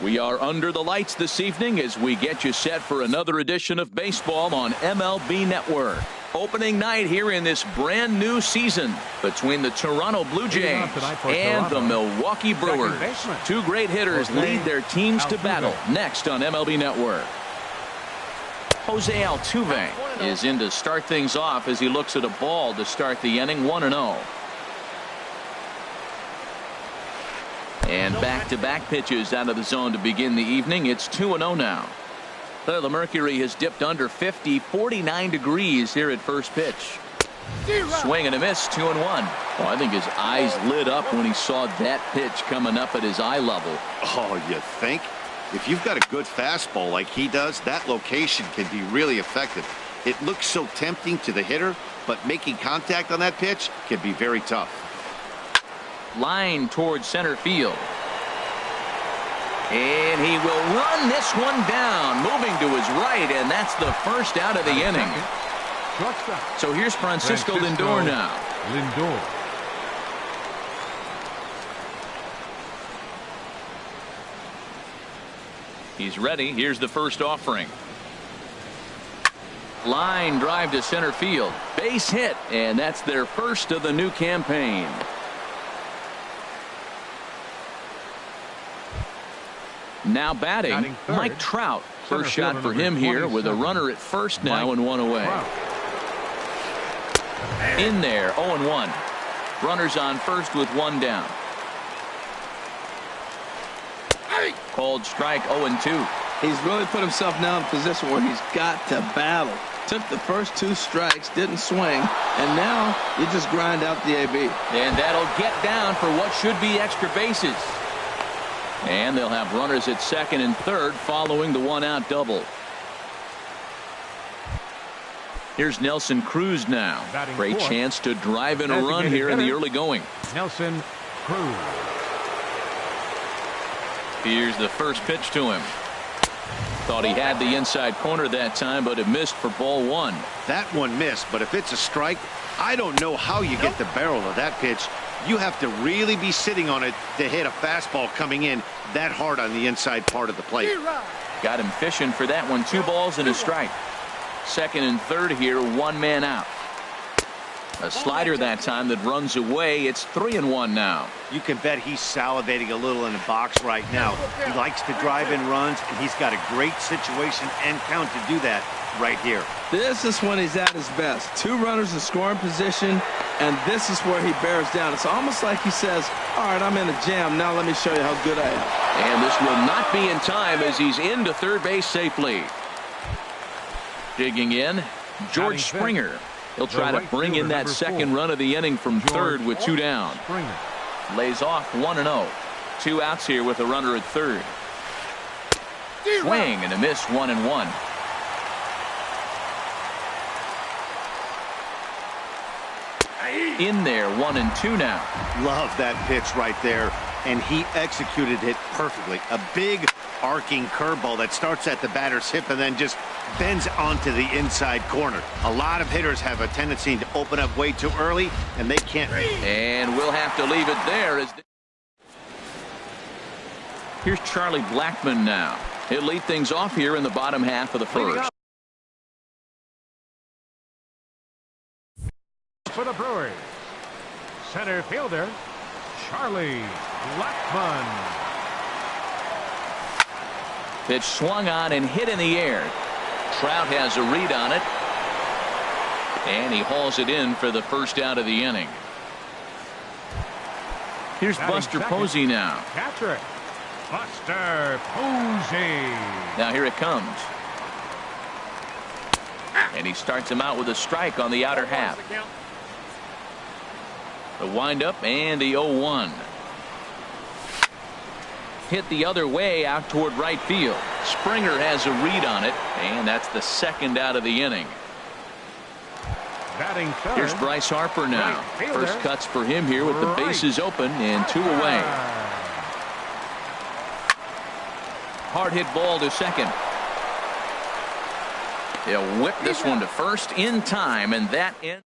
We are under the lights this evening as we get you set for another edition of baseball on MLB Network. Opening night here in this brand new season between the Toronto Blue Jays and the Milwaukee Brewers. Two great hitters lead their teams to battle next on MLB Network. Jose Altuve is in to start things off as he looks at a ball to start the inning, 1-0. And back-to-back pitches out of the zone to begin the evening. It's 2-0 now. The mercury has dipped under 50, 49 degrees here at first pitch. Swing and a miss, 2-1. Oh, I think his eyes lit up when he saw that pitch coming up at his eye level. Oh, you think? If you've got a good fastball like he does, that location can be really effective. It looks so tempting to the hitter, but making contact on that pitch can be very tough. Line towards center field. And he will run this one down, moving to his right, and that's the first out of the inning. So here's Francisco Lindor now. He's ready. Here's the first offering. Line drive to center field. Base hit, and that's their first of the new campaign. Now batting, Mike Trout. First shot for him here with a runner at first now and one away. In there, 0-1. Runners on first with one down. Called strike, 0-2. He's really put himself now in a position where he's got to battle. Took the first two strikes, didn't swing, and now you just grind out the AB. And that'll get down for what should be extra bases. And they'll have runners at second and third following the one-out double. Here's Nelson Cruz now. Great chance to drive in a run here in the early going. Nelson Cruz. Here's the first pitch to him. Thought he had the inside corner that time, but it missed for ball one. That one missed, but if it's a strike, I don't know how you get the barrel of that pitch. You have to really be sitting on it to hit a fastball coming in that hard on the inside part of the plate. Got him fishing for that one. 2 balls and a strike. Second and third here, one man out. A slider that time that runs away. It's 3-1 now. You can bet he's salivating a little in the box right now. He likes to drive in runs, and he's got a great situation and count to do that right here. This is when he's at his best. 2 runners in scoring position, and this is where he bears down. It's almost like he says, all right, I'm in a jam. Now let me show you how good I am. And this will not be in time as he's into third base safely. Digging in, George Springer. He'll try to bring in that second run of the inning from third with 2 down. Lays off 1-0. 2 outs here with a runner at third. Swing and a miss, 1-1. In there, 1-2 now. Love that pitch right there, and he executed it perfectly. A big arcing curveball that starts at the batter's hip and then just bends onto the inside corner. A lot of hitters have a tendency to open up way too early, and they can't. And we'll have to leave it there. Here's Charlie Blackmon now. He'll lead things off here in the bottom half of the first. For the Brewers, center fielder Charlie Blackmon. Pitch swung on and hit in the air. Trout has a read on it, and he hauls it in for the first out of the inning. Here's Buster Posey now. Catcher Buster Posey. Now here it comes, and he starts him out with a strike on the outer half. The windup and the 0-1. Hit the other way out toward right field. Springer has a read on it, and that's the second out of the inning. Batting third. Here's Bryce Harper now. First cuts for him here with the bases open and 2 away. Hard hit ball to second. He'll whip this one to first in time, and that ends.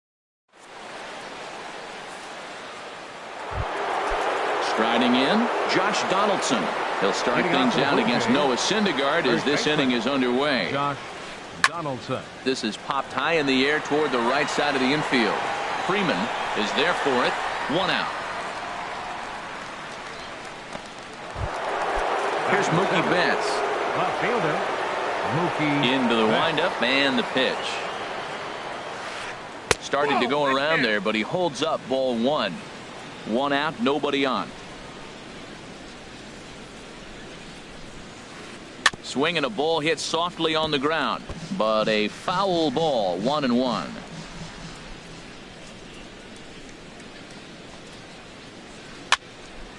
Striding in, Josh Donaldson. He'll start things out against Noah Syndergaard as this inning is underway. Josh Donaldson. This is popped high in the air toward the right side of the infield. Freeman is there for it. 1 out. Here's Mookie Betts. Left fielder. Mookie Into the Betts. windup and the pitch. Started to go around there, but he holds up ball 1. 1 out, nobody on. Swing and a ball hit softly on the ground, but a foul ball. 1-1.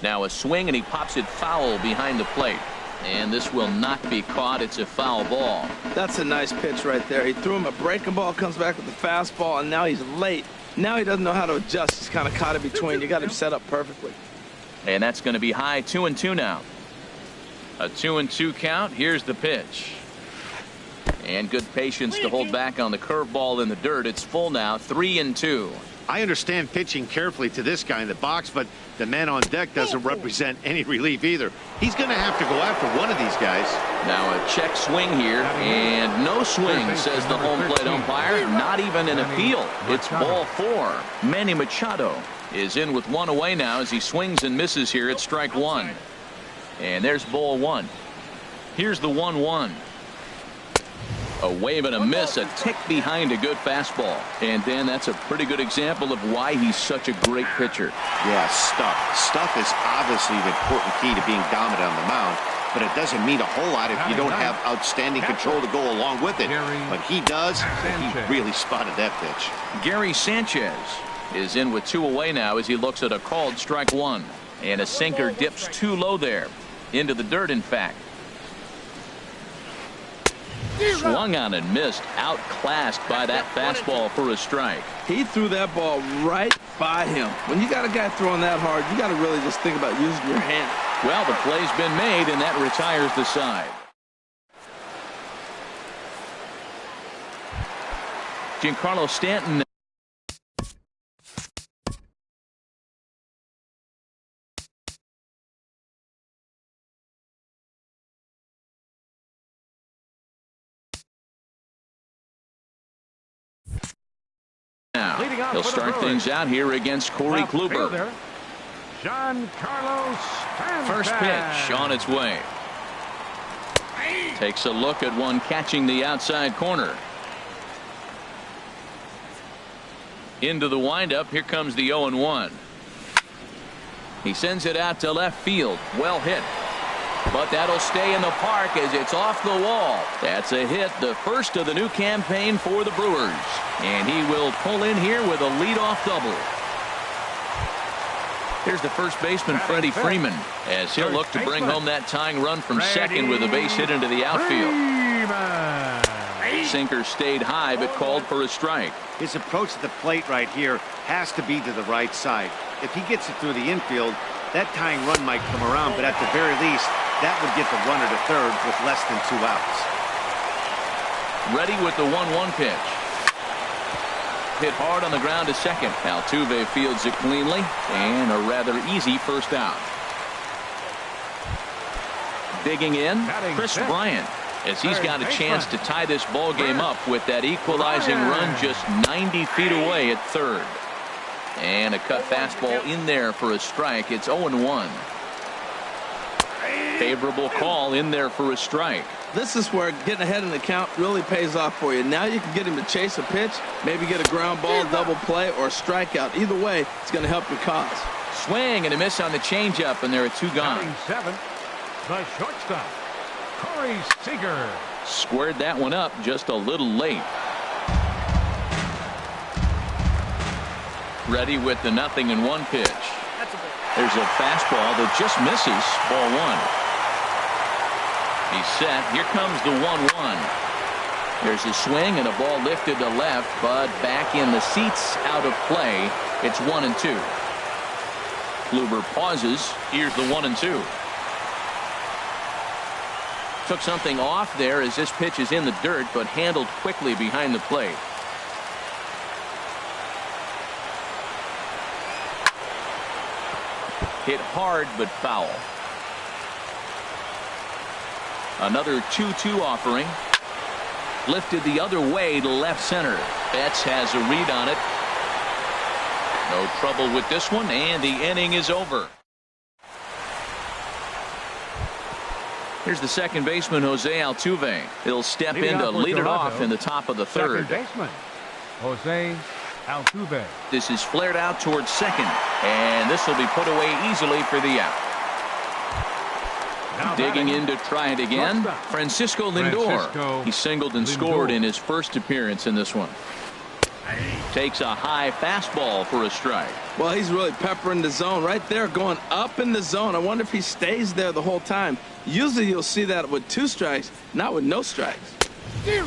Now a swing and he pops it foul behind the plate. And this will not be caught. It's a foul ball. That's a nice pitch right there. He threw him a breaking ball, comes back with the fastball, and now he's late. Now he doesn't know how to adjust. He's kind of caught in between. You got him set up perfectly. And that's going to be high. 2-2 now. A 2-2 count. Here's the pitch. And good patience to hold back on the curveball in the dirt. It's full now. 3-2. I understand pitching carefully to this guy in the box, but the man on deck doesn't represent any relief either. He's going to have to go after one of these guys. Now a check swing here, and no swing, says the home plate umpire. Not even an appeal. It's ball 4. Manny Machado is in with 1 away now as he swings and misses here at strike 1. And there's ball 1. Here's the 1-1. A wave and a miss, a tick behind a good fastball. And Dan, that's a pretty good example of why he's such a great pitcher. Yeah, stuff. Stuff is obviously the important key to being dominant on the mound, but it doesn't mean a whole lot if you don't have outstanding control to go along with it. But he does, and he really spotted that pitch. Gary Sanchez is in with 2 away now as he looks at a called strike 1. And a sinker dips too low there. Into the dirt, in fact. Swung on and missed. Outclassed by that fastball for a strike. He threw that ball right by him. When you got a guy throwing that hard, you got to really just think about using your hand. Well, the play's been made, and that retires the side. Giancarlo Stanton. Now he'll start things out here against Corey Kluber. Giancarlo Stanton. First pitch on its way. Takes a look at one catching the outside corner. Into the windup. Here comes the 0-1. He sends it out to left field. Well hit. But that'll stay in the park as it's off the wall. That's a hit, the first of the new campaign for the Brewers. And he will pull in here with a leadoff double. Here's the first baseman, Freddie Freeman, as he'll look to bring home that tying run from second with a base hit into the outfield. Sinker stayed high but called for a strike. His approach to the plate right here has to be to the right side. If he gets it through the infield, that tying run might come around, but at the very least, that would get the runner to third with less than 2 outs. Ready with the 1-1 pitch. Hit hard on the ground to second. Altuve fields it cleanly, and a rather easy first out. Digging in, Chris Bryant, as he's got a chance to tie this ball game up with that equalizing run just 90 feet away at third. And a cut fastball in there for a strike. It's 0-1. Favorable call in there for a strike. This is where getting ahead in the count really pays off for you. Now you can get him to chase a pitch, maybe get a ground ball, double play, or a strikeout. Either way, it's going to help your cause. Swing and a miss on the changeup, and there are 2 gone. 7, the shortstop, Corey Seager. Squared that one up just a little late. Ready with the 0-1 pitch. There's a fastball that just misses. Ball 1. He's set. Here comes the 1-1. There's a swing and a ball lifted to left, but back in the seats, out of play. It's 1-2. Kluber pauses. Here's the 1-2. Took something off there as this pitch is in the dirt, but handled quickly behind the plate. Hit hard but foul. Another 2-2 offering. Lifted the other way to left center. Betts has a read on it. No trouble with this one, and the inning is over. Here's the second baseman, Jose Altuve. He'll step in to lead it off in the top of the third. Second baseman, Jose Altuve. This is flared out towards second, and this will be put away easily for the out. Now Digging batting, in to try it again, Francisco Lindor. He singled and scored in his first appearance in this one. Takes a high fastball for a strike. Well, he's really peppering the zone right there, going up in the zone. I wonder if he stays there the whole time. Usually you'll see that with 2 strikes, not with no strikes.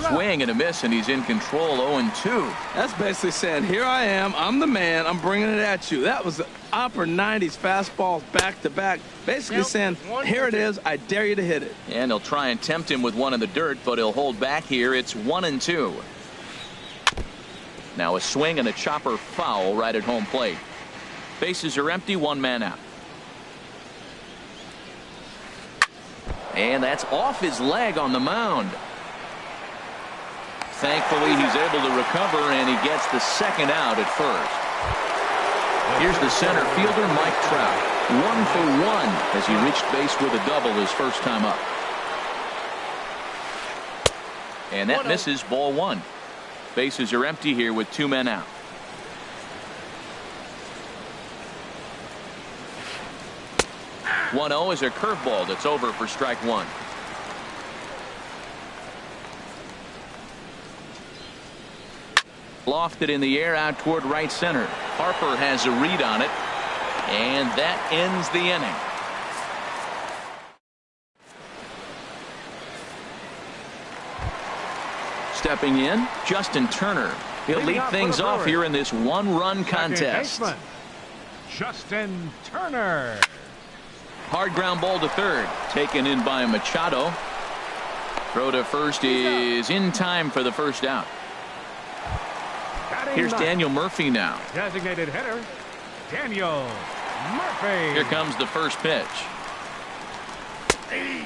Swing and a miss, and he's in control 0-2. That's basically saying, here I am, I'm the man, I'm bringing it at you. That was the upper 90s fastballs back to back. Basically saying, here it is, I dare you to hit it. And he'll try and tempt him with one in the dirt, but he'll hold back here. It's 1-2. Now a swing and a chopper foul right at home plate. Bases are empty, 1 man out. And that's off his leg on the mound. Thankfully, he's able to recover, and he gets the second out at first. Here's the center fielder, Mike Trout. 1 for 1 as he reached base with a double his first time up. And that misses, ball 1. Bases are empty here with 2 men out. "1-0 is a curveball that's over for strike 1. Lofted in the air out toward right center. Harper has a read on it, and that ends the inning. Stepping in, Justin Turner. He'll lead things off here in this 1-run contest. Second baseman, Justin Turner. Hard ground ball to third, taken in by Machado. Throw to first is in time for the first out. Here's Daniel Murphy now. Designated hitter, Daniel Murphy. Here comes the first pitch.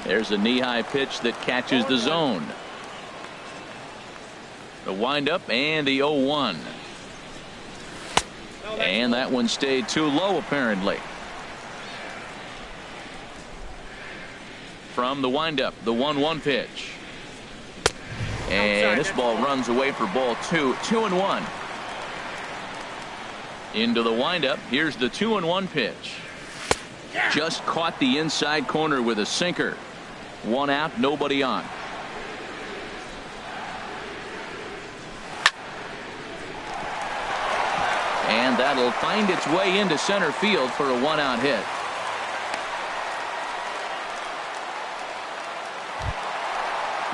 There's a knee-high pitch that catches the zone. The windup and the 0-1. And that one stayed too low apparently. From the windup, the 1-1 pitch. And this ball runs away for ball 2. 2-1. Into the windup. Here's the 2-1 pitch. Just caught the inside corner with a sinker. 1 out, nobody on. And that'll find its way into center field for a 1-out hit.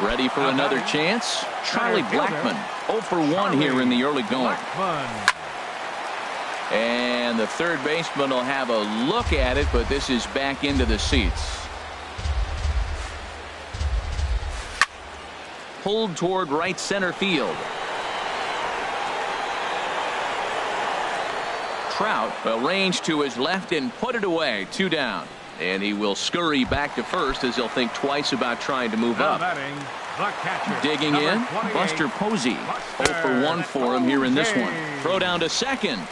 Ready for another chance? Charlie Blackmon. 0 for 1 here in the early going. And the third baseman will have a look at it, but this is back into the seats. Pulled toward right center field. Trout will range to his left and put it away. 2 down. And he will scurry back to first as he'll think twice about trying to move up. Digging in, Buster Posey. 0 for 1 for him here in this one. Throw down to second.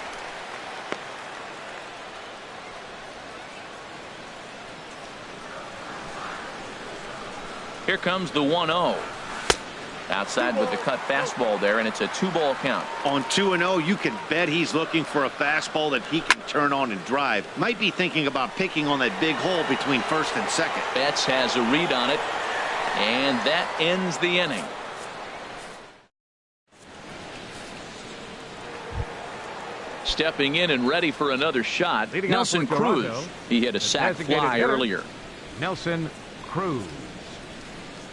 Here comes the 1-0. Outside with the cut fastball there, and it's a 2-ball count. On 2-0, you can bet he's looking for a fastball that he can turn on and drive. Might be thinking about picking on that big hole between first and second. Betts has a read on it, and that ends the inning. Stepping in and ready for another shot, Nelson Cruz. He hit a sac fly earlier. Nelson Cruz.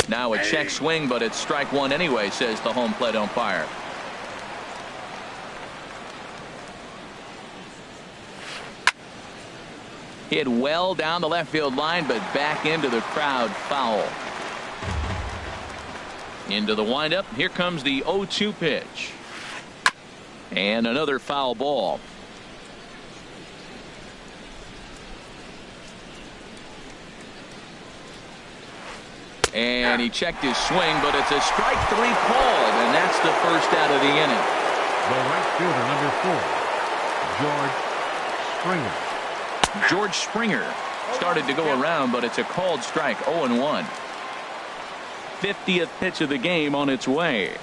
Now a check swing, but it's strike 1 anyway, says the home plate umpire. Hit well down the left field line, but back into the crowd foul. Into the windup. Here comes the 0-2 pitch. And another foul ball. And he checked his swing, but it's a strike 3 called, and that's the first out of the inning. The right fielder, number 4, George Springer. George Springer started to go around, but it's a called strike, 0-1. 50th pitch of the game on its way.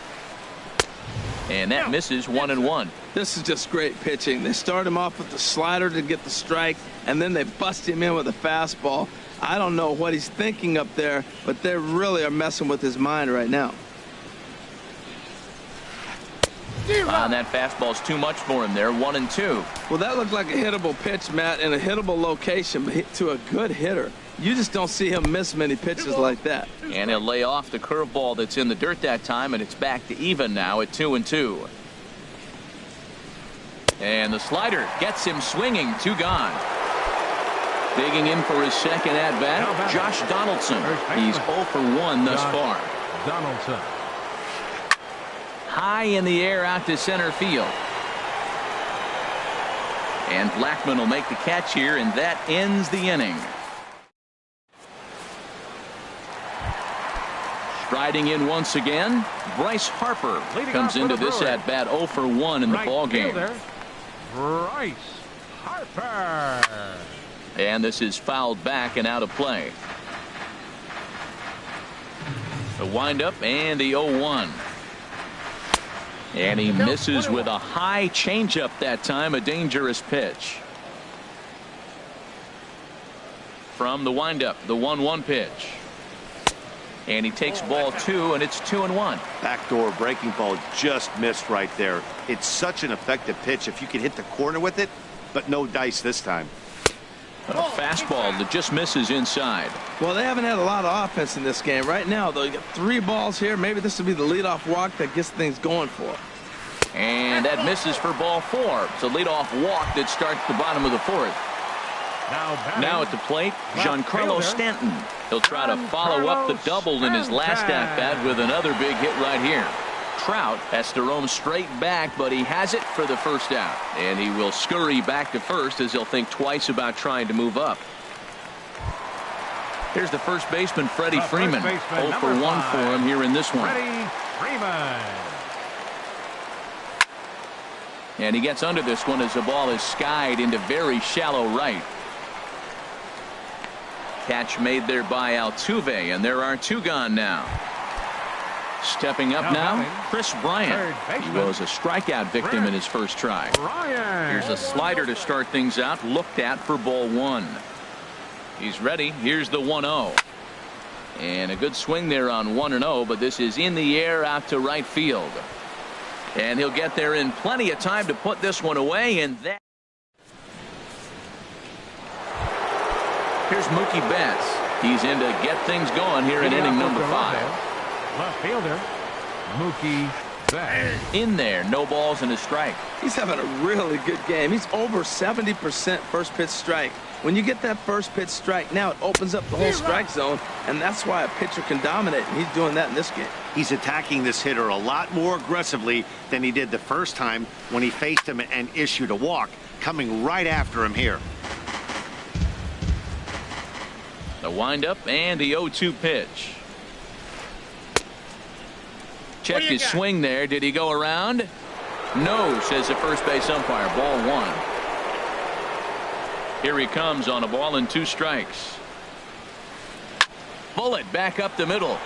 And that misses, 1-1. This is just great pitching. They start him off with the slider to get the strike, and then they bust him in with a fastball. I don't know what he's thinking up there, but they really are messing with his mind right now. And that fastball's too much for him there, 1-2. Well, that looked like a hittable pitch, Matt, in a hittable location, but to a good hitter. You just don't see him miss many pitches like that. And he'll lay off the curveball that's in the dirt that time, and it's back to even now at 2-2. And the slider gets him swinging, 2 gone. Digging in for his second at-bat, Josh Donaldson. He's 0 for 1 thus far. Donaldson. High in the air out to center field. And Blackman will make the catch here, and that ends the inning. Striding in once again, Bryce Harper comes into this at-bat 0 for 1 in the ballgame. Bryce Harper. And this is fouled back and out of play. The windup and the 0-1. And he misses with a high changeup that time, a dangerous pitch. From the windup, the 1-1 pitch. And he takes ball 2, and it's 2-1. Backdoor breaking ball just missed right there. It's such an effective pitch if you can hit the corner with it, but no dice this time. A fastball that just misses inside. Well, they haven't had a lot of offense in this game. Right now, though, you got 3 balls here. Maybe this will be the leadoff walk that gets things going for them. And that misses for ball 4. It's a leadoff walk that starts the bottom of the 4th. Now at the plate, Giancarlo Stanton. He'll try to follow up the double in his last at-bat with another big hit right here. Trout has to roam straight back, but he has it for the first out. And he will scurry back to first as he'll think twice about trying to move up. Here's the first baseman, Freddie Freeman. 0 for 1 for him here in this one. Freddie Freeman. And he gets under this one as the ball is skied into very shallow right. Catch made there by Altuve, and there are 2 gone now. Stepping up now, Chris Bryant. He was a strikeout victim in his first try. Here's a slider to start things out, looked at for ball 1. He's ready. Here's the 1-0. And a good swing there on 1-0, but this is in the air out to right field. And he'll get there in plenty of time to put this one away, and that. Here's Mookie Betts. He's in to get things going here in inning number 5. Left fielder, Mookie Betts. In there, no balls and a strike. He's having a really good game. He's over 70% first pitch strike. When you get that first pitch strike, now it opens up the whole strike zone, and that's why a pitcher can dominate, and he's doing that in this game. He's attacking this hitter a lot more aggressively than he did the first time when he faced him and issued a walk, coming right after him here. The windup and the 0-2 pitch. Checked his swing there. Did he go around? No, says the first base umpire. Ball 1. Here he comes on a ball and 2 strikes. Bullet back up the middle.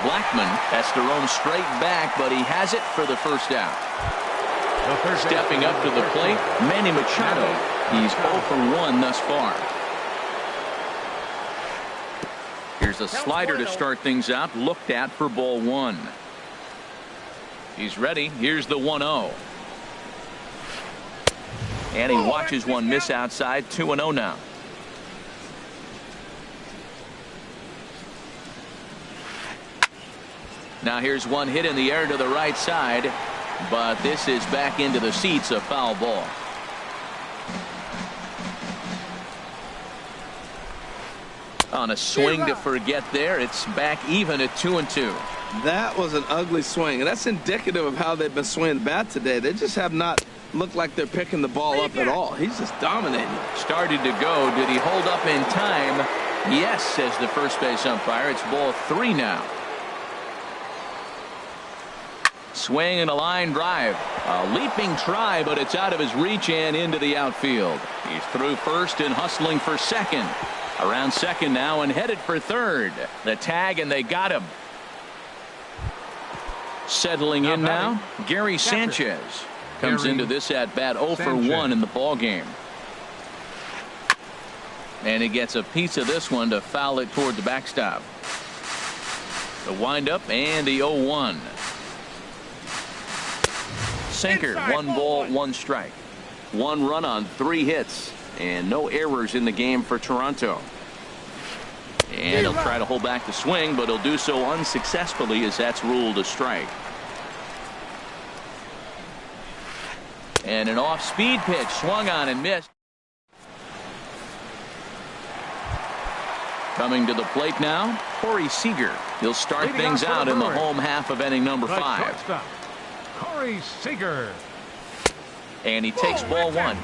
Blackman has to roam straight back, but he has it for the first out. Stepping up to the plate, Manny Machado. He's 0 for 1 thus far. Here's a slider to start things out, looked at for ball 1. He's ready. Here's the 1-0. And he watches one miss outside. 2-0 now. Now here's one hit in the air to the right side, but this is back into the seats, a foul ball. On a swing to forget there, it's back even at 2-2. That was an ugly swing, and that's indicative of how they've been swinging the bat today. They just have not looked like they're picking the ball up at all. He's just dominating. Started to go. Did he hold up in time? Yes, says the first base umpire. It's ball 3 now. Swing and a line drive. A leaping try, but it's out of his reach and into the outfield. He's through first and hustling for second. Around second now and headed for third. The tag, and they got him. Settling in now, Gary Sanchez comes into this at bat 0 for 1 in the ball game. And he gets a piece of this one to foul it toward the backstop. The windup and the 0-1. Sinker, 1 ball, 1 strike. 1 run on 3 hits, and no errors in the game for Toronto. And he'll try to hold back the swing, but he'll do so unsuccessfully as that's ruled a strike. And an off-speed pitch swung on and missed. Coming to the plate now, Corey Seager. He'll start things out in the home half of inning number 5. Corey Seager. And he takes ball 1.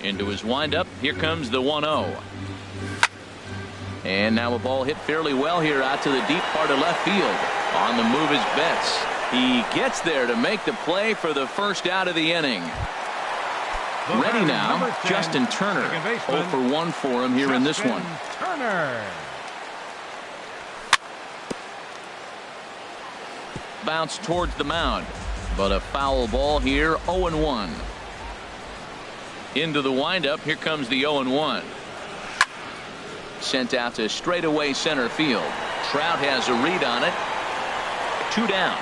Into his windup. Here comes the 1-0. And now a ball hit fairly well here out to the deep part of left field. On the move is Betts. He gets there to make the play for the first out of the inning. Ready now, 10, Justin Turner. 0 for 1 for him here in this one. Turner. Bounce towards the mound, but a foul ball here. 0-1. Into the windup. Here comes the 0-1. Sent out to straightaway center field. Trout has a read on it. 2 down.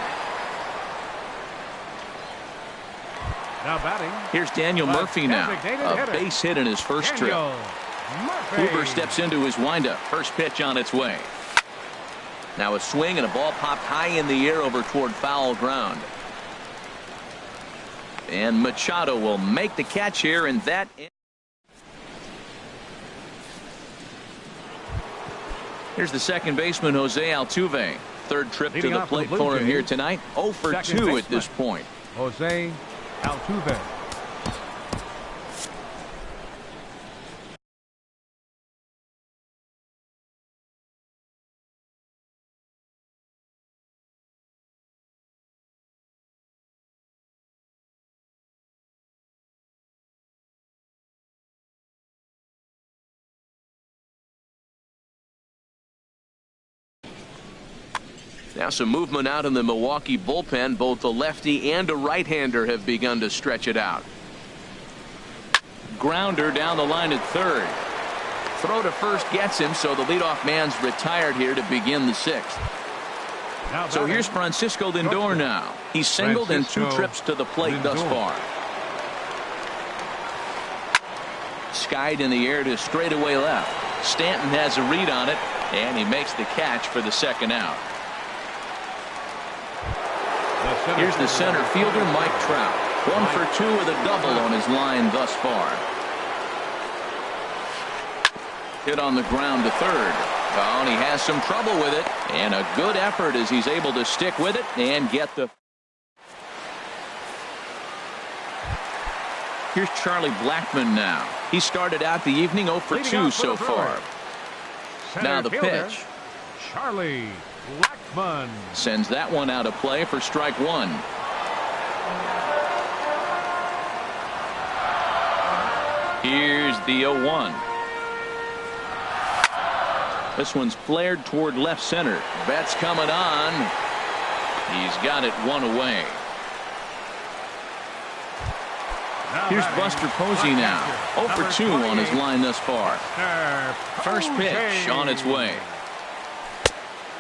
Now batting. Here's Daniel Murphy now. A base hit in his first trip. Hoover steps into his windup. First pitch on its way. Now a swing and a ball popped high in the air over toward foul ground. And Machado will make the catch here, and that. Here's the second baseman, Jose Altuve. Third trip to the plate for him here tonight. 0 for 2 at this point. Jose Altuve. Now some movement out in the Milwaukee bullpen. Both a lefty and a right-hander have begun to stretch it out. Grounder down the line at third. Throw to first gets him, so the leadoff man's retired here to begin the 6th. So here's Francisco Lindor now. He's singled in 2 trips to the plate thus far. Skied in the air to straightaway left. Stanton has a read on it, and he makes the catch for the second out. Here's the center fielder, Mike Trout. 1 for 2 with a double on his line thus far. Hit on the ground to third. Oh, and he has some trouble with it. And a good effort as he's able to stick with it and get the. Here's Charlie Blackmon now. He started out the evening 0 for 2 so far. Now the pitch. Charlie Blackmon sends that one out of play for strike 1. Here's the 0-1. This one's flared toward left center. Betts coming on. He's got it 1 away. Here's Buster Posey now. 0 for 2 on his line thus far. First pitch on its way.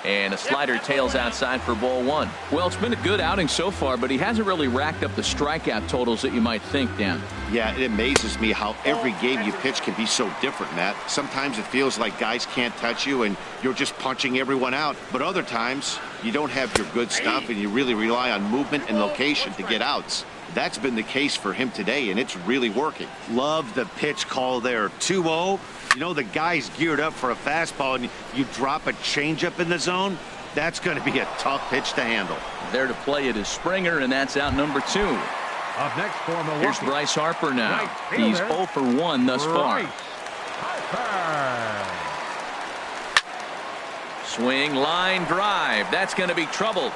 And a slider tails outside for ball 1. Well, it's been a good outing so far, but he hasn't really racked up the strikeout totals that you might think, Dan. Yeah, it amazes me how every game you pitch can be so different, Matt. Sometimes it feels like guys can't touch you and you're just punching everyone out. But other times, you don't have your good stuff and you really rely on movement and location to get outs. That's been the case for him today, and it's really working. Love the pitch call there. 2-0. You know, the guy's geared up for a fastball, and you drop a changeup in the zone. That's going to be a tough pitch to handle. There to play it is Springer, and that's out number 2. Up next for Milwaukee. Here's Bryce Harper now. Right He's fielder, 0 for 1 thus far. Bryce Harper. Swing, line drive. That's going to be trouble.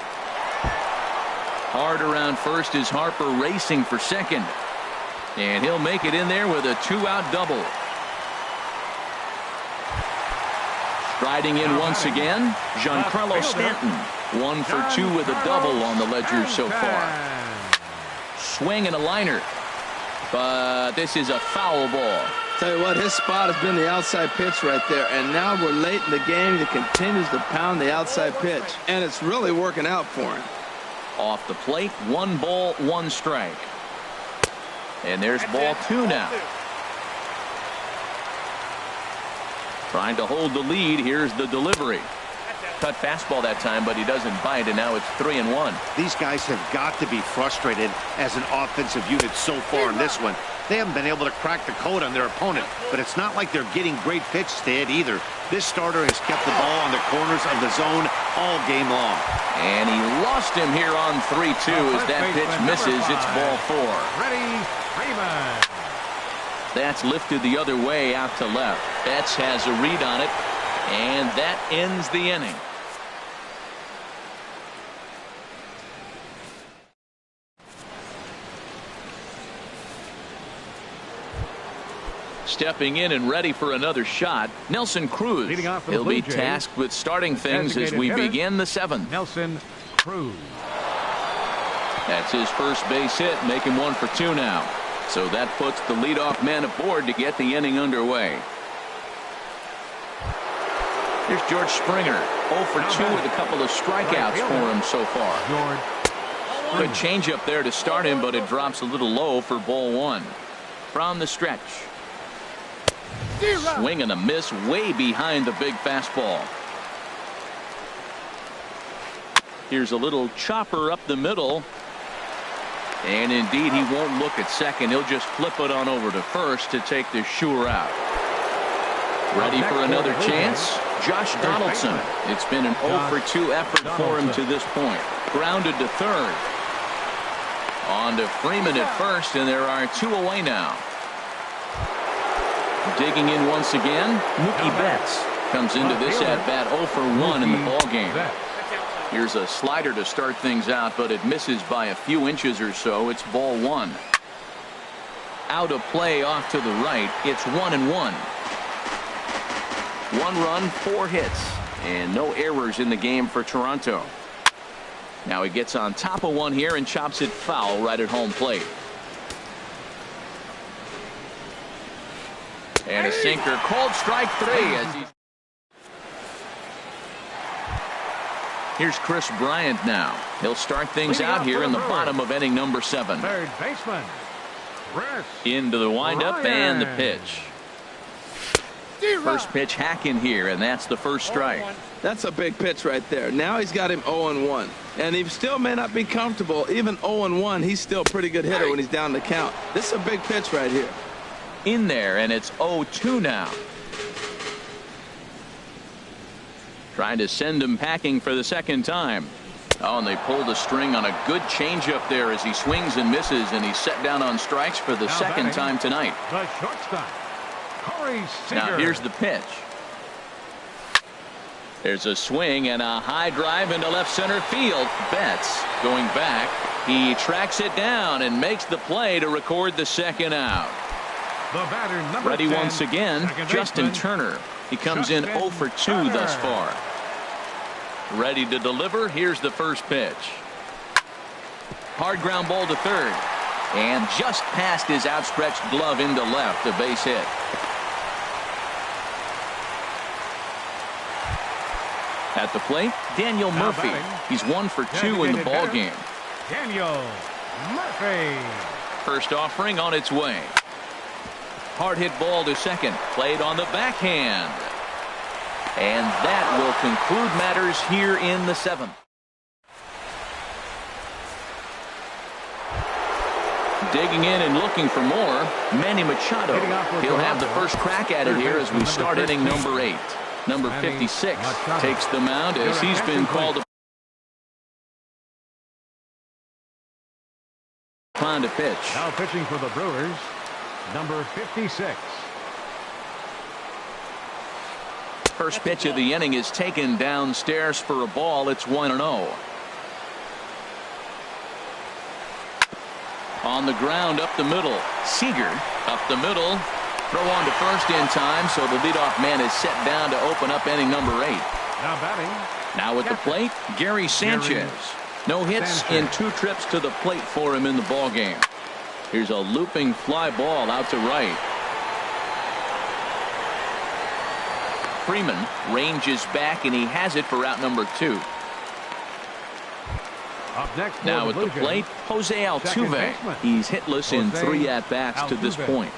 Hard around first is Harper racing for second. And he'll make it in there with a 2-out double. Striding in once again, Giancarlo Stanton. 1 for 2 with a double on the ledger so far. Swing and a liner. But this is a foul ball. Tell you what, his spot has been the outside pitch right there. And now we're late in the game. He continues to pound the outside pitch. And it's really working out for him. Off the plate, 1 ball, 1 strike. And there's ball 2 now. Trying to hold the lead. Here's the delivery. Cut fastball that time, but he doesn't bite, and now it's 3-1. These guys have got to be frustrated as an offensive unit so far in this one. They haven't been able to crack the code on their opponent, but it's not like they're getting great pitches to hit either. This starter has kept the ball on the corners of the zone all game long. And he lost him here on 3-2 as that pitch misses. It's ball 4. Freddie Freeman. That's lifted the other way out to left. Betts has a read on it, and that ends the inning. Stepping in and ready for another shot, Nelson Cruz. Leading off for the He'll Blue be Jays, tasked with starting things as we begin the 7th. Nelson Cruz. That's his first base hit, making 1 for 2 now. So that puts the leadoff man aboard to get the inning underway. Here's George Springer, 0 for 2 with a couple of strikeouts for him so far. Good changeup there to start him, but it drops a little low for ball 1. From the stretch. Swing and a miss way behind the big fastball. Here's a little chopper up the middle. And indeed, he won't look at second. He'll just flip it on over to first to take the sure out. Ready for another chance? Josh Donaldson. It's been an 0 for 2 effort for him to this point. Grounded to third. On to Freeman at first, and there are 2 away now. Digging in once again, Mookie Betts comes into this at-bat 0 for 1 in the ballgame. Here's a slider to start things out, but it misses by a few inches or so. It's ball 1. Out of play off to the right. It's 1-1. 1 run, 4 hits, and no errors in the game for Toronto. Now he gets on top of one here and chops it foul right at home plate. And a sinker, called strike 3 as he. Here's Chris Bryant now. He'll start things out here in the bottom of inning number 7. Third baseman. Into the windup and the pitch. First pitch hack in here, and that's the first strike. That's a big pitch right there. Now he's got him 0-1. And he still may not be comfortable. Even 0-1, he's still a pretty good hitter when he's down the count. This is a big pitch right here. In there, and it's 0-2 now. Trying to send him packing for the second time. Oh, and they pulled the string on a good changeup there as he swings and misses, and he's set down on strikes for the second time tonight. The shortstop, Corey Seager. Now here's the pitch. There's a swing and a high drive into left center field. Betts going back. He tracks it down and makes the play to record the second out. The batter, number Ready 10, once again, Justin baseman, Turner. He comes in 0 for 2 thus far. Ready to deliver. Here's the first pitch. Hard ground ball to third. And just past his outstretched glove into left, a base hit. At the plate, Daniel Murphy. He's 1 for 2 in the ball game. Daniel Murphy. First offering on its way. Hard hit ball to second. Played on the backhand. And that will conclude matters here in the 7th. Digging in and looking for more, Manny Machado. He'll have the first crack at it here as we start inning number 8. Number 56 takes the mound as he's been called on to pitch. Now pitching for the Brewers, number 56. First pitch of the inning is taken downstairs for a ball. It's 1-0. On the ground up the middle. Seager up the middle. Throw on to first in time, so the leadoff man is set down to open up inning number 8. Now batting. Now at the plate, Gary Sanchez. No hits in 2 trips to the plate for him in the ball game. Here's a looping fly ball out to right. Freeman ranges back, and he has it for out number 2. Up next now at the plate, Jose Altuve. He's hitless in 3 at-bats to this point.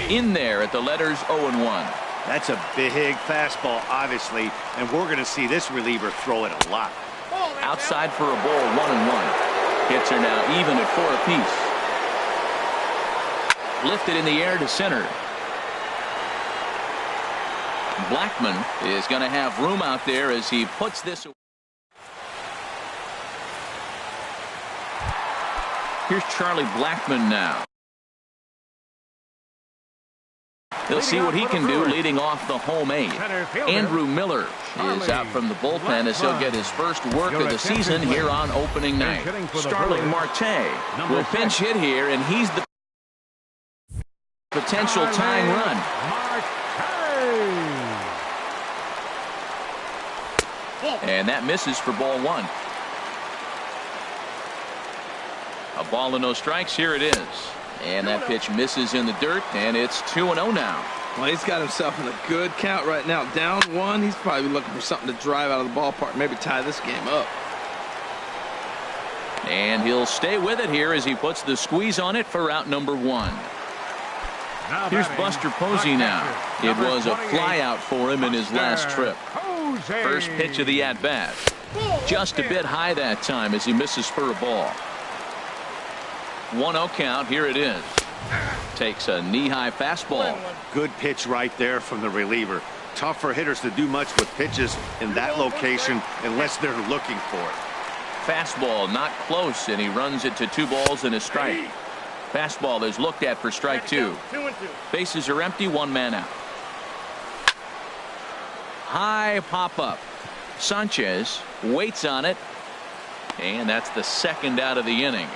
In there at the letters 0-1. That's a big fastball, obviously, and we're going to see this reliever throw it a lot. Outside for a ball, 1-1. Hits are now even at 4 apiece. Lifted in the air to center. Blackman is going to have room out there as he puts this away. Here's Charlie Blackman now. He'll see what he can do leading off the home 8. Andrew Miller is out from the bullpen as he'll get his first work of the season here on opening night. Starling Marte will pinch hit here, and he's the potential tying run. And that misses for ball 1. A ball and no strikes. Here it is. And that pitch misses in the dirt, and it's 2-0 now. Well, he's got himself in a good count right now. Down 1. He's probably looking for something to drive out of the ballpark, maybe tie this game up. And he'll stay with it here as he puts the squeeze on it for out number 1. Here's Buster Posey now. It was a fly out for him in his last trip. First pitch of the at-bat. Just a bit high that time as he misses for a ball. 1-0 count. Here it is. Takes a knee-high fastball. Good pitch right there from the reliever. Tough for hitters to do much with pitches in that location unless they're looking for it. Fastball not close, and he runs it to 2 balls and a strike. Fastball is looked at for strike 2. Bases are empty, 1 man out. High pop-up. Sanchez waits on it, and that's the second out of the inning.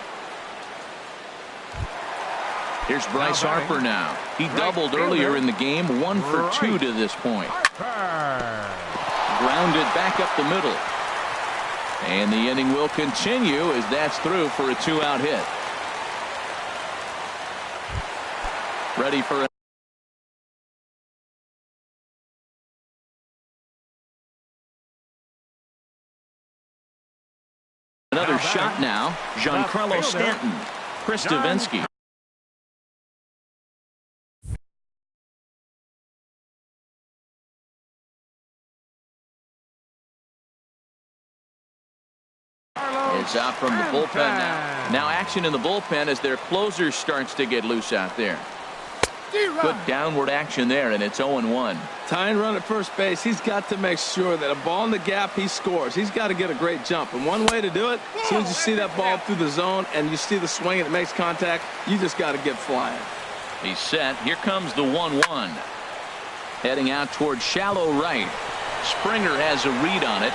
Here's Bryce Harper now. He doubled earlier in the game, 1 for 2 to this point. Grounded back up the middle. And the inning will continue as that's through for a 2-out hit. Ready for another shot now. Giancarlo Stanton. Chris Davinsky. It's out from the bullpen now. Now action in the bullpen as their closer starts to get loose out there. Good downward action there, and it's 0-1. Tying run at first base. He's got to make sure that a ball in the gap, he scores. He's got to get a great jump. And one way to do it, as soon as you see that ball through the zone and you see the swing and it makes contact, you just got to get flying. He's set. Here comes the 1-1. Heading out toward shallow right. Springer has a read on it.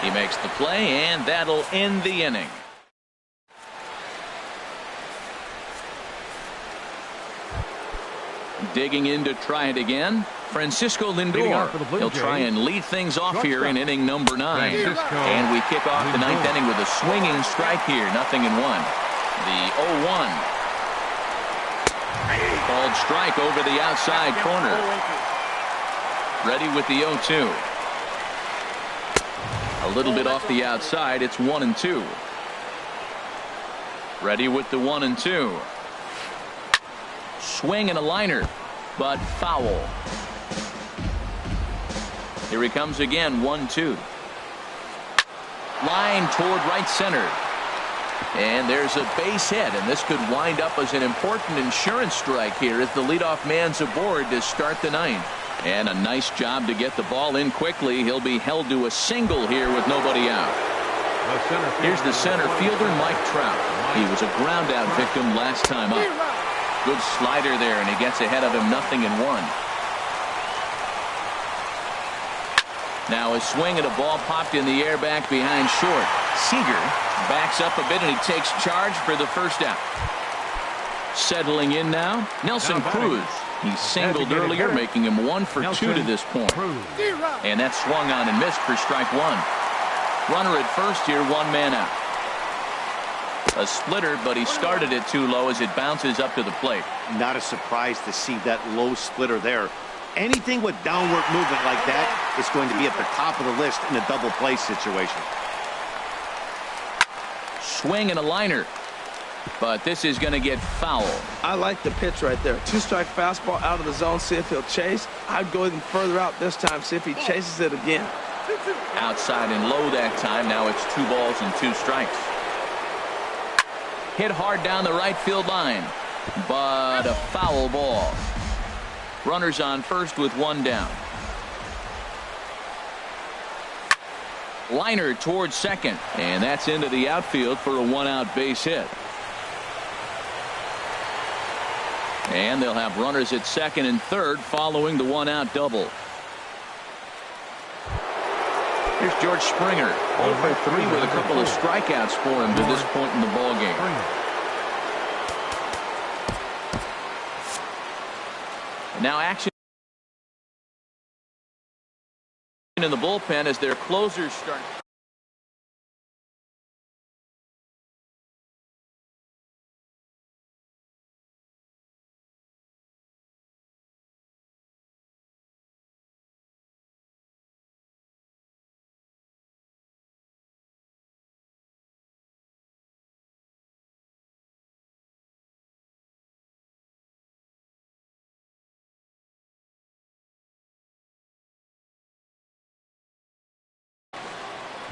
He makes the play, and that'll end the inning. Digging in to try it again, Francisco Lindor. He'll try and lead things off here in inning number 9. And we kick off the 9th inning with a swinging strike here. 0-1. The 0-1. Called strike over the outside corner. Ready with the 0-2. A little bit off the outside. It's 1-2. Ready with the 1-2. Swing and a liner, but foul. Here he comes again. 1-2. Line toward right center. And there's a base hit, and this could wind up as an important insurance strike here as the leadoff man's aboard to start the 9th. And a nice job to get the ball in quickly. He'll be held to a single here with nobody out. Here's the center fielder, Mike Trout. He was a ground-out victim last time up. Good slider there, and he gets ahead of him 0-1. Now a swing and a ball popped in the air back behind short. Seager backs up a bit, and he takes charge for the first out. Settling in now, Nelson Cruz. He singled earlier, making him 1 for 2 to this point. And that swung on and missed for strike 1. Runner at first here, 1 man out. A splitter, but he started it too low as it bounces up to the plate. Not a surprise to see that low splitter there. Anything with downward movement like that is going to be at the top of the list in a double play situation. Swing and a liner. But this is going to get foul. I like the pitch right there. 2-strike fastball out of the zone. See if he'll chase. I'd go even further out this time. See if he chases it again. Outside and low that time. Now it's 2 balls and 2 strikes. Hit hard down the right field line. But a foul ball. Runners on first with 1 down. Liner towards second. And that's into the outfield for a 1-out base hit. And they'll have runners at second and third following the 1-out double. Here's George Springer, 0 for 3 with a couple of strikeouts for him to this point in the ballgame. Now action in the bullpen as their closers start.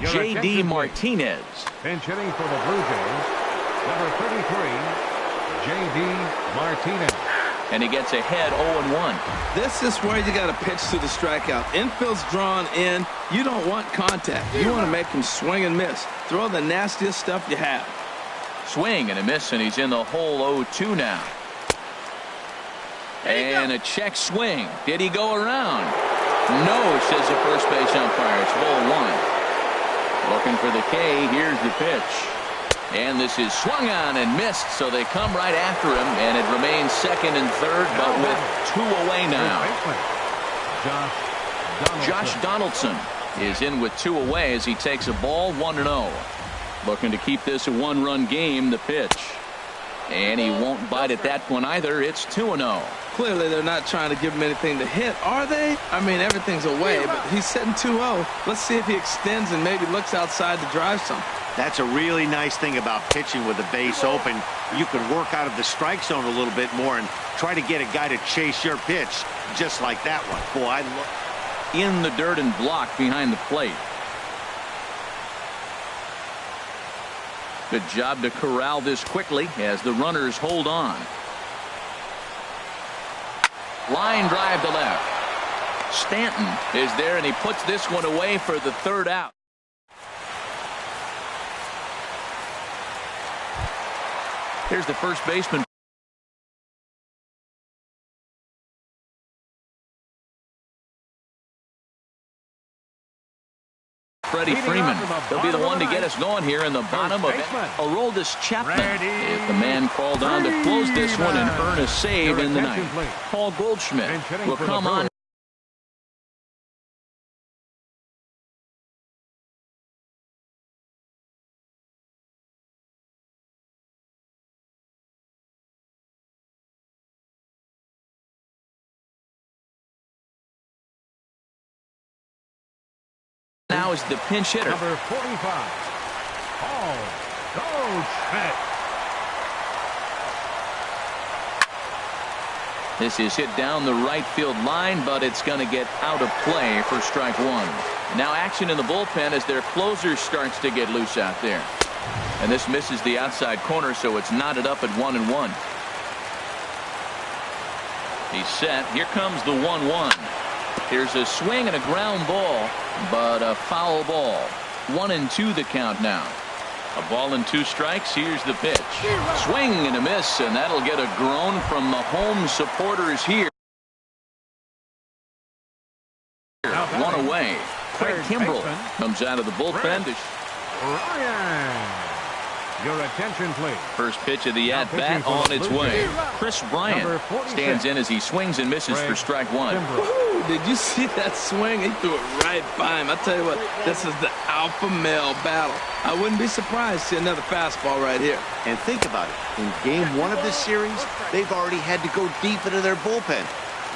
J.D. Martinez. Pinch hitting for the Blue Jays, number 33, J.D. Martinez. And he gets ahead 0-1. This is where you got to pitch to the strikeout. Infield's drawn in. You don't want contact. You want to make him swing and miss. Throw the nastiest stuff you have. Swing and a miss, and he's in the hole 0-2 now. And a check swing. Did he go around? No, says the first base umpire. It's ball 1. Looking for the K. Here's the pitch. And this is swung on and missed, so they come right after him, and it remains second and third, but with 2 away now. Josh Donaldson is in with 2 away as he takes a ball 1-0. Looking to keep this a 1-run game, the pitch. And he won't bite at that one either. It's 2-0. Clearly, they're not trying to give him anything to hit, are they? I mean, everything's away, but he's sitting 2-0. Let's see if he extends and maybe looks outside to drive some. That's a really nice thing about pitching with the base open. You can work out of the strike zone a little bit more and try to get a guy to chase your pitch, just like that one. Boy, I love in the dirt and blocked behind the plate. Good job to corral this quickly as the runners hold on. Line drive to left. Stanton is there, and he puts this one away for the 3rd out. Here's the first baseman. Freddie Freeman. He'll be the one to get us going here in the bottom of it. Aroldis Chapman is the man called on to close this one and earn a save in the ninth. Paul Goldschmidt will come on. Now is the pinch hitter. Number 45, Paul Goldschmidt. This is hit down the right field line, but it's going to get out of play for strike 1. Now action in the bullpen as their closer starts to get loose out there. And this misses the outside corner, so it's knotted up at 1-1. He's set. Here comes the 1-1. Here's a swing and a ground ball, but a foul ball. 1-2 the count now. A ball and 2 strikes. Here's the pitch. Swing and a miss, and that'll get a groan from the home supporters here. One away. Craig Kimbrell comes out of the bullpen to Ryan. Your attention, please. first pitch of the at-bat on its way. Chris Bryant stands in as he swings and misses for strike 1. Woo, did you see that swing? He threw it right by him. I tell you what, this is the alpha male battle. I wouldn't be surprised to see another fastball right here. And think about it. In game 1 of this series, they've already had to go deep into their bullpen.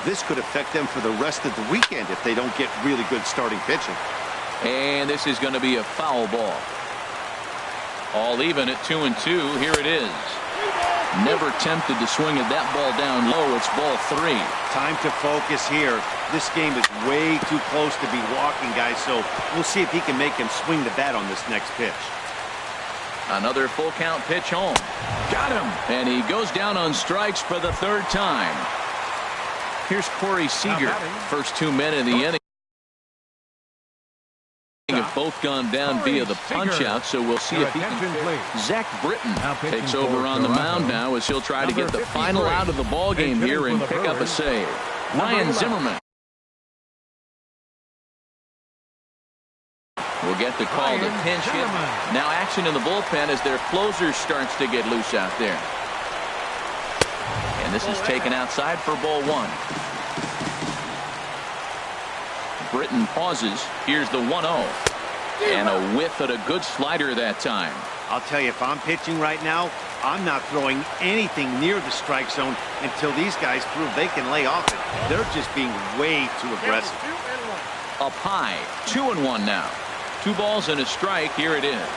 This could affect them for the rest of the weekend if they don't get really good starting pitching. And this is going to be a foul ball. All even at 2-2. Here it is. Never tempted to swing at that ball down low. It's ball 3. Time to focus here. This game is way too close to be walking, guys, so we'll see if he can make him swing the bat on this next pitch. Another full count pitch home. Got him. And he goes down on strikes for the 3rd time. Here's Corey Seager. First 2 men in the inning have both gone down via the punch-out, so we'll see if he can. Zach Britton takes over on the mound now as he'll try to get the final out of the ball game here and pick up a save. Ryan Zimmerman will get the call to pinch hit. Now action in the bullpen as their closer starts to get loose out there. And this is taken outside for ball 1. Britton pauses. Here's the 1-0. And a whiff at a good slider that time. I'll tell you, if I'm pitching right now, I'm not throwing anything near the strike zone until these guys prove they can lay off it. They're just being way too aggressive. Up high. 2-1 now. 2 balls and a strike. Here it is.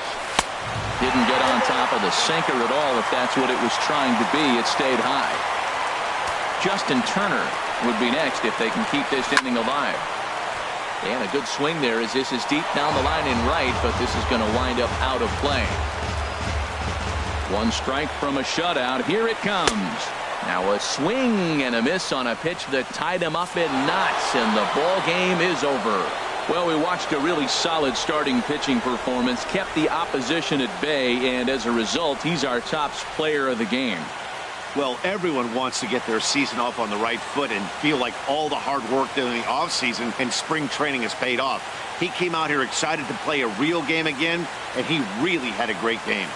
Didn't get on top of the sinker at all if that's what it was trying to be. It stayed high. Justin Turner would be next if they can keep this inning alive. And a good swing there as this is deep down the line in right, but this is going to wind up out of play. 1 strike from a shutout. Here it comes. Now a swing and a miss on a pitch that tied him up in knots, and the ball game is over. Well, we watched a really solid starting pitching performance, kept the opposition at bay, and as a result, he's our top player of the game. Well, everyone wants to get their season off on the right foot and feel like all the hard work during the offseason and spring training has paid off. He came out here excited to play a real game again, and he really had a great game.